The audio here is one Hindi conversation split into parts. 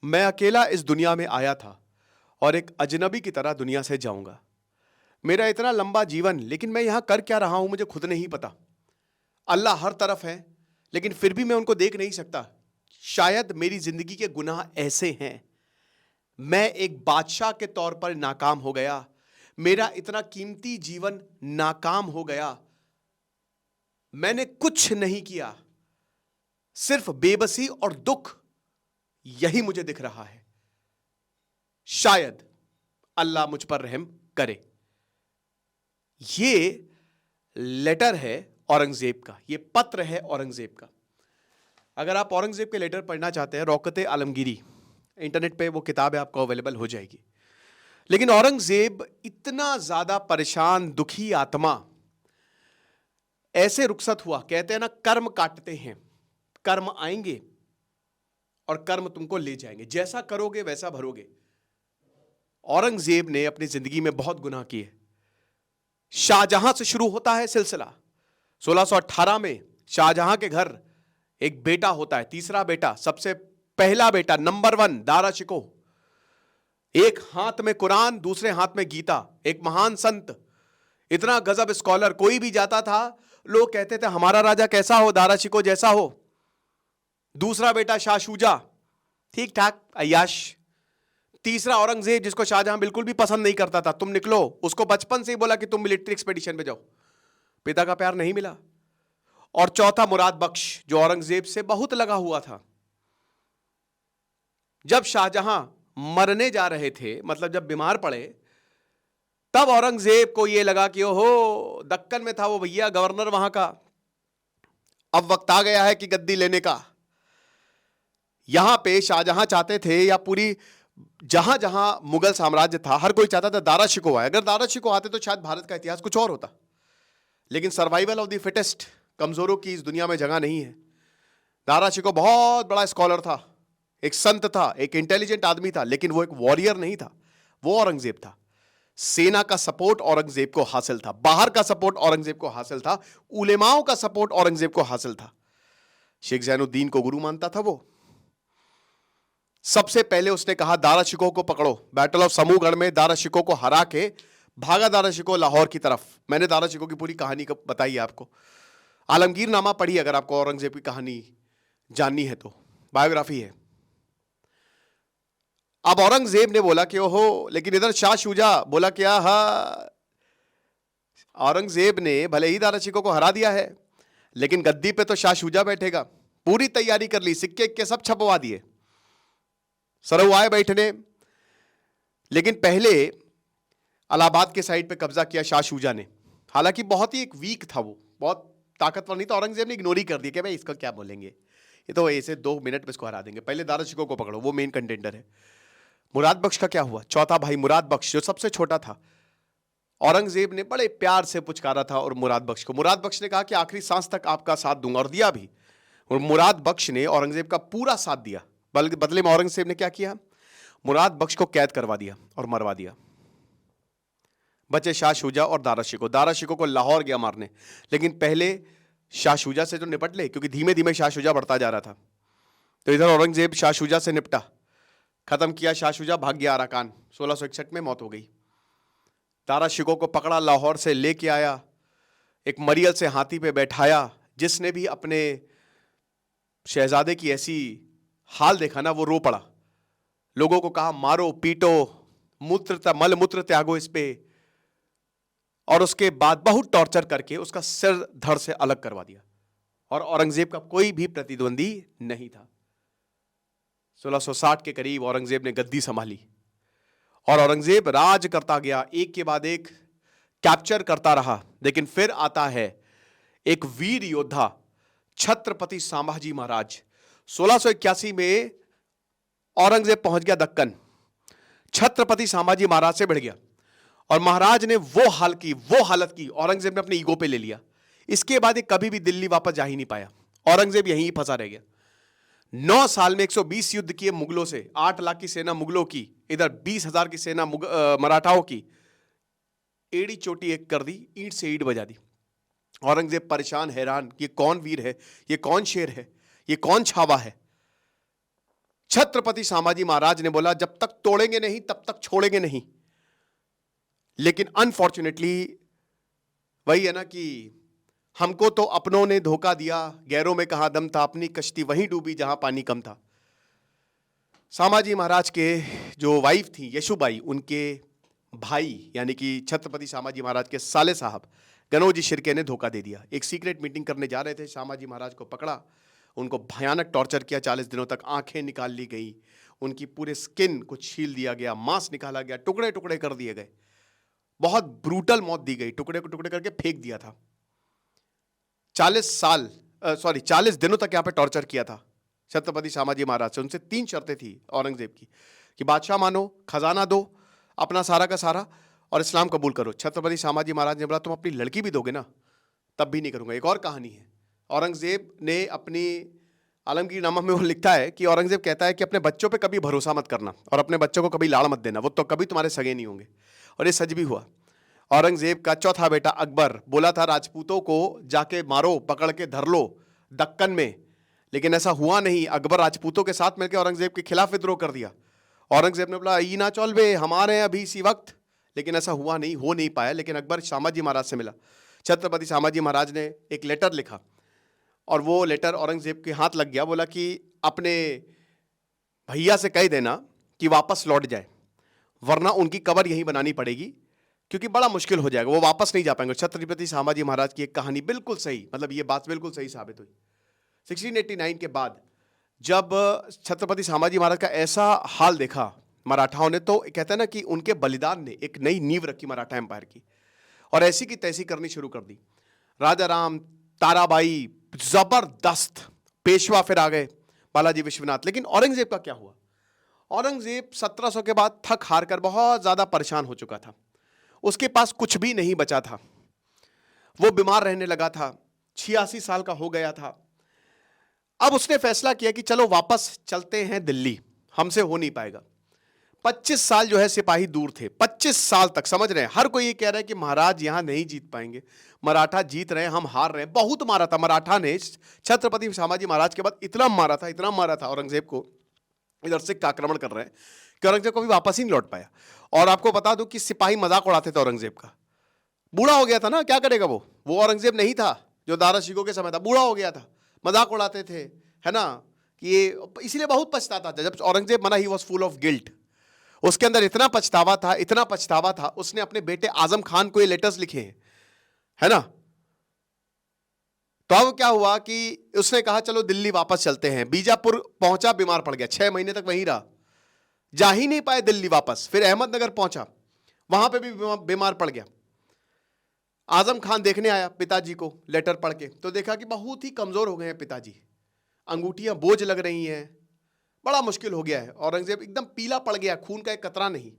मैं अकेला इस दुनिया में आया था और एक अजनबी की तरह दुनिया से जाऊंगा। मेरा इतना लंबा जीवन, लेकिन मैं यहां कर क्या रहा हूं मुझे खुद नहीं पता। अल्लाह हर तरफ है, लेकिन फिर भी मैं उनको देख नहीं सकता। शायद मेरी जिंदगी के गुनाह ऐसे हैं। मैं एक बादशाह के तौर पर नाकाम हो गया। मेरा इतना कीमती जीवन नाकाम हो गया। मैंने कुछ नहीं किया, सिर्फ बेबसी और दुख, यही मुझे दिख रहा है। शायद अल्लाह मुझ पर रहम करे। ये लेटर है औरंगजेब का, ये पत्र है औरंगजेब का। अगर आप औरंगजेब के लेटर पढ़ना चाहते हैं, रौकते आलमगीरी, इंटरनेट पे वो किताब है, आपको अवेलेबल हो जाएगी। लेकिन औरंगजेब इतना ज्यादा परेशान, दुखी आत्मा, ऐसे रुखसत हुआ। कहते हैं ना, कर्म काटते हैं, कर्म आएंगे और कर्म तुमको ले जाएंगे। जैसा करोगे वैसा भरोगे। औरंगजेब ने अपनी जिंदगी में बहुत गुनाह किए। शाहजहां से शुरू होता है सिलसिला। 1618 में शाहजहां के घर एक बेटा होता है, तीसरा बेटा, सबसे पहला बेटा, नंबर 1, दारा शिकोह। एक हाथ में कुरान, दूसरे हाथ में गीता। एक महान संत, इतना गजब स्कॉलर। कोई भी जाता था, लोग कहते थे हमारा राजा कैसा हो, दारा शिकोह जैसा हो। दूसरा बेटा शाह शुजा, ठीक ठाक अय्याश। तीसरा औरंगजेब, जिसको शाहजहां बिल्कुल भी पसंद नहीं करता था। तुम निकलो, उसको बचपन से ही बोला कि तुम मिलिट्री एक्सपेडिशन पे जाओ। पिता का प्यार नहीं मिला। और चौथा मुराद बख्श, जो औरंगजेब से बहुत लगा हुआ था। जब शाहजहां मरने जा रहे थे, मतलब जब बीमार पड़े, तब औरंगजेब को यह लगा कि ओहो, दक्कन में था वो भैया गवर्नर वहां का, अब वक्त आ गया है कि गद्दी लेने का। यहां पे शाहजहां चाहते थे, या पूरी जहां जहां मुगल साम्राज्य था, हर कोई चाहता था दारा शिकोह आए। अगर दारा शिकोह आते तो शायद भारत का इतिहास कुछ और होता। लेकिन सर्वाइवल ऑफ द फिटेस्ट, कमजोरों की इस दुनिया में जगह नहीं है। दारा शिकोह बहुत बड़ा स्कॉलर था, एक संत था, एक इंटेलिजेंट आदमी था, लेकिन वो एक वॉरियर नहीं था। वो औरंगजेब था। सेना का सपोर्ट औरंगजेब को हासिल था, बाहर का सपोर्ट औरंगजेब को हासिल था, उलेमाओं का सपोर्ट औरंगजेब को हासिल था। शेख जैनुद्दीन को गुरु मानता था वो। सबसे पहले उसने कहा दारा शिकोह को पकड़ो। बैटल ऑफ समूहगढ़ में दारा शिकोह को हरा के भागा दारा शिकोह लाहौर की तरफ। मैंने दारा शिकोह की पूरी कहानी बताई आपको। आलमगीर नामा पढ़ी अगर आपको औरंगजेब की कहानी जाननी है तो, बायोग्राफी है। अब औरंगजेब ने बोला कि ओहो, लेकिन इधर शाह शुजा बोला क्या, हा, औरंगजेब ने भले ही दारा शिकोह को हरा दिया है, लेकिन गद्दी पे तो शाह शुजा बैठेगा। पूरी तैयारी कर ली, सिक्के के सब छपवा दिए, सरऊ आए बैठने। लेकिन पहले इलाहाबाद के साइड पे कब्जा किया शाह शुजा ने। हालांकि बहुत ही एक वीक था वो, बहुत ताकतवर नहीं था। औरंगजेब ने इग्नोर ही कर दिया कि भाई इसका क्या बोलेंगे, ये तो ऐसे 2 मिनट में इसको हरा देंगे। पहले दारा शिकोह को पकड़ो, वो मेन कंटेंडर है। मुराद बख्श का क्या हुआ? चौथा भाई मुराद बख्श, जो सबसे छोटा था, औरंगजेब ने बड़े प्यार से पुचकारा था और मुराद बख्श को। मुराद बख्श ने कहा कि आखिरी सांस तक आपका साथ दूंगा, और दिया भी। और मुराद बख्श ने औरंगजेब का पूरा साथ दिया। बदले में औरंगजेब ने क्या किया? मुराद बख्श को कैद करवा दिया और मरवा दिया। बचे शाह शुजा और दारा शिकोह। दारा शिकोह को लाहौर गया मारने, लेकिन पहले शाह शुजा से तो निपट ले, क्योंकि धीमे धीमे शाह शुजा बढ़ता जा रहा था। तो इधर औरंगजेब शाह शुजा से निपटा, खत्म किया। शाह शुजा भाग गया अराकान, 1661 में मौत हो गई। दारा शिकोह को पकड़ा, लाहौर से लेके आया, एक मरियल से हाथी पे बैठाया। जिसने भी अपने शहजादे की ऐसी हाल देखा ना, वो रो पड़ा। लोगों को कहा मारो पीटो, मल मूत्र त्यागो इस पे। और उसके बाद बहुत टॉर्चर करके उसका सिर धड़ से अलग करवा दिया। और औरंगजेब का कोई भी प्रतिद्वंदी नहीं था। 1660 के करीब औरंगजेब ने गद्दी संभाली और औरंगजेब राज करता गया, एक के बाद एक कैप्चर करता रहा। लेकिन फिर आता है एक वीर योद्धा, छत्रपति संभाजी महाराज। 1681 में औरंगजेब पहुंच गया दक्कन, छत्रपति संभाजी महाराज से भिड़ गया, और महाराज ने वो हालत की, औरंगजेब ने अपने ईगो पे ले लिया। इसके बाद ये कभी भी दिल्ली वापस जा ही नहीं पाया। औरंगजेब यहीं फंसा रह गया। 9 साल में 120 युद्ध किए मुगलों से, 8 लाख की सेना मुगलों की, इधर 20,000 की सेना मराठाओं की। एड़ी चोटी एक कर दी, ईंट से ईंट बजा दी। औरंगजेब परेशान हैरान, ये कौन वीर है, ये कौन शेर है, ये कौन छावा है। छत्रपति संभाजी महाराज ने बोला जब तक तोड़ेंगे नहीं तब तक छोड़ेंगे नहीं। लेकिन अनफॉर्चुनेटली वही है ना कि हमको तो अपनों ने धोखा दिया, गैरों में कहां दम था, अपनी कश्ती वहीं डूबी जहां पानी कम था। संभाजी महाराज के जो वाइफ थी यशुबाई, उनके भाई यानी कि छत्रपति संभाजी महाराज के साले साहब गनोजी शिर्के ने धोखा दे दिया। एक सीक्रेट मीटिंग करने जा रहे थे, संभाजी महाराज को पकड़ा, उनको भयानक टॉर्चर किया, 40 दिनों तक आंखें निकाल ली गई, उनकी पूरे स्किन को छील दिया गया, मांस निकाला गया, टुकड़े टुकड़े कर दिए गए, बहुत ब्रूटल मौत दी गई, टुकड़े को टुकड़े करके फेंक दिया था। 40 दिनों तक यहां पे टॉर्चर किया था छत्रपति संभाजी महाराज से। उनसे 3 शर्तें थी औरंगजेब की कि बादशाह मानो, खजाना दो अपना सारा का सारा, और इस्लाम कबूल करो। छत्रपति संभाजी महाराज ने बोला तुम अपनी लड़की भी दोगे ना, तब भी नहीं करूंगा। एक और कहानी है, औरंगजेब ने अपनी आलमगीरनामा में वो लिखता है कि औरंगजेब कहता है कि अपने बच्चों पे कभी भरोसा मत करना और अपने बच्चों को कभी लाड़ मत देना, वो तो कभी तुम्हारे सगे नहीं होंगे। और ये सच भी हुआ। औरंगजेब का चौथा बेटा अकबर बोला था राजपूतों को जाके मारो, पकड़ के धर लो दक्कन में, लेकिन ऐसा हुआ नहीं। अकबर राजपूतों के साथ मिलकर औरंगजेब के खिलाफ विद्रोह कर दिया। औरंगजेब ने बोला ई ना चल बे, हमारे अभी इसी वक्त, लेकिन ऐसा हुआ नहीं, हो नहीं पाया। लेकिन अकबर संभाजी महाराज से मिला, छत्रपति संभाजी महाराज ने एक लेटर लिखा और वो लेटर औरंगजेब के हाथ लग गया। बोला कि अपने भैया से कह देना कि वापस लौट जाए, वरना उनकी कब्र यहीं बनानी पड़ेगी, क्योंकि बड़ा मुश्किल हो जाएगा, वो वापस नहीं जा पाएंगे। छत्रपति संभाजी महाराज की एक कहानी बिल्कुल सही, मतलब ये बात बिल्कुल सही साबित हुई। 1689 के बाद जब छत्रपति संभाजी महाराज का ऐसा हाल देखा मराठाओं ने, तो कहते हैं ना कि उनके बलिदान ने एक नई नींव रखी मराठा एम्पायर की, और ऐसी की तैसी करनी शुरू कर दी। राजा राम, ताराबाई, जबरदस्त पेशवा फिर आ गए, बालाजी विश्वनाथ। लेकिन औरंगजेब का क्या हुआ? औरंगजेब 1700 के बाद थक हार कर बहुत ज्यादा परेशान हो चुका था, उसके पास कुछ भी नहीं बचा था, वो बीमार रहने लगा था, 86 साल का हो गया था। अब उसने फैसला किया कि चलो वापस चलते हैं दिल्ली, हमसे हो नहीं पाएगा। 25 साल जो है सिपाही दूर थे, 25 साल तक, समझ रहे हैं, हर कोई ये कह रहा है कि महाराज यहां नहीं जीत पाएंगे, मराठा जीत रहे हैं, हम हार रहे हैं। बहुत मारा था मराठा ने छत्रपति संभाजी महाराज के बाद, इतना मारा था औरंगजेब को, इधर से आक्रमण कर रहे हैं कि औरंगजेब को भी वापस ही नहीं लौट पाया। और आपको बता दूं कि सिपाही मजाक उड़ाते थे औरंगजेब का, बूढ़ा हो गया था ना, क्या करेगा वो औरंगजेब नहीं था जो दारा शिकोह के समय था, बूढ़ा हो गया था, मजाक उड़ाते थे, है ना, कि ये इसीलिए बहुत पछताता था जब औरंगजेब मरा। He was full of guilt, उसके अंदर इतना पछतावा था, उसने अपने बेटे आजम खान को ये लेटर्स लिखे हैं, है ना। तो अब क्या हुआ कि उसने कहा चलो दिल्ली वापस चलते हैं। बीजापुर पहुंचा, बीमार पड़ गया, 6 महीने तक वहीं रहा, जा ही नहीं पाए दिल्ली वापस। फिर अहमदनगर पहुंचा, वहां पे भी बीमार पड़ गया। आजम खान देखने आया पिताजी को, लेटर पढ़ के तो देखा कि बहुत ही कमजोर हो गए हैं पिताजी, अंगूठियां बोझ लग रही हैं, बड़ा मुश्किल हो गया है। औरंगजेब एकदम पीला पड़ गया, खून का एक कतरा नहीं,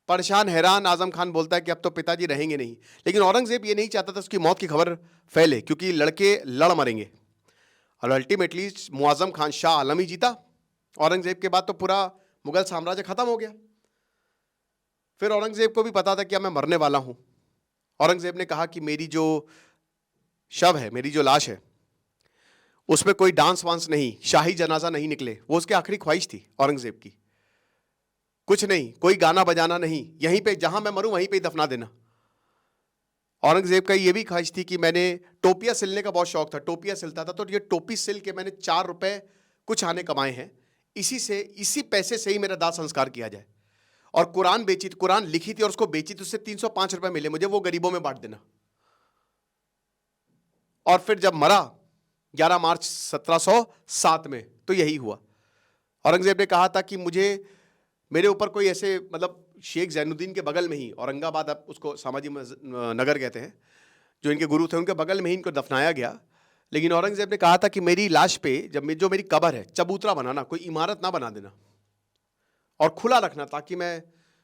परेशान हैरान। आजम खान बोलता है कि अब तो पिताजी रहेंगे नहीं, लेकिन औरंगजेब ये नहीं चाहता था उसकी मौत की खबर फैले, क्योंकि लड़के लड़ मरेंगे। और अल्टीमेटली मुआजम खान शाह आलम ही जीता। औरंगजेब के बाद तो पूरा मुगल साम्राज्य खत्म हो गया। फिर औरंगजेब को भी पता था कि अब मैं मरने वाला हूं। औरंगजेब ने कहा कि मेरी जो शव है, मेरी जो लाश है, उसमें कोई डांस वांस नहीं, शाही जनाजा नहीं निकले। वो उसकी आखिरी ख्वाहिश थी औरंगजेब की, कुछ नहीं, कोई गाना बजाना नहीं, यहीं पे जहां मैं मरूं वहीं पे दफना देना। औरंगजेब का ये भी ख्वाहिश थी कि मैंने टोपियां सिलने का बहुत शौक था, टोपियां सिलता था, तो ये टोपी सिल के मैंने 4 रुपए कुछ आने कमाए हैं, इसी पैसे से ही मेरा दाह संस्कार किया जाए। और कुरान बेची, कुरान लिखी थी और उसको बेची थी, उससे 305 रुपए मिले मुझे, वो गरीबों में बांट देना। और फिर जब मरा 11 मार्च 1707 में, तो यही हुआ। औरंगजेब ने कहा था कि मेरे ऊपर कोई ऐसे, मतलब शेख जैनुद्दीन के बगल में ही, औरंगाबाद अब उसको संभाजी नगर कहते हैं, जो इनके गुरु थे, उनके बगल में ही इनको दफनाया गया। लेकिन औरंगजेब ने कहा था कि मेरी लाश पे जो मेरी कब्र है, चबूतरा बनाना, कोई इमारत ना बना देना, और खुला रखना, ताकि मैं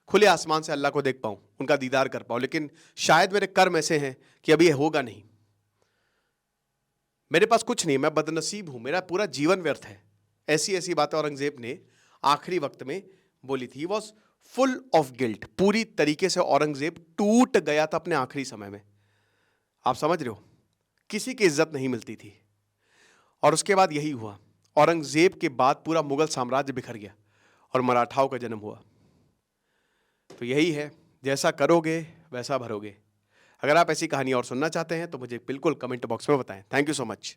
खुले आसमान से अल्लाह को देख पाऊं, उनका दीदार कर पाऊं। लेकिन शायद मेरे कर्म ऐसे हैं कि अभी होगा नहीं, मेरे पास कुछ नहीं, मैं बदनसीब हूं, मेरा पूरा जीवन व्यर्थ है। ऐसी ऐसी बातें औरंगजेब ने आखिरी वक्त में बोली थी। वॉज फुल ऑफ गिल्ट, पूरी तरीके से औरंगजेब टूट गया था अपने आखिरी समय में। आप समझ रहे हो, किसी की इज्जत नहीं मिलती थी। और उसके बाद यही हुआ, औरंगजेब के बाद पूरा मुगल साम्राज्य बिखर गया और मराठाओं का जन्म हुआ। तो यही है, जैसा करोगे वैसा भरोगे। अगर आप ऐसी कहानी और सुनना चाहते हैं तो मुझे बिल्कुल कमेंट बॉक्स में बताएं। Thank you so much.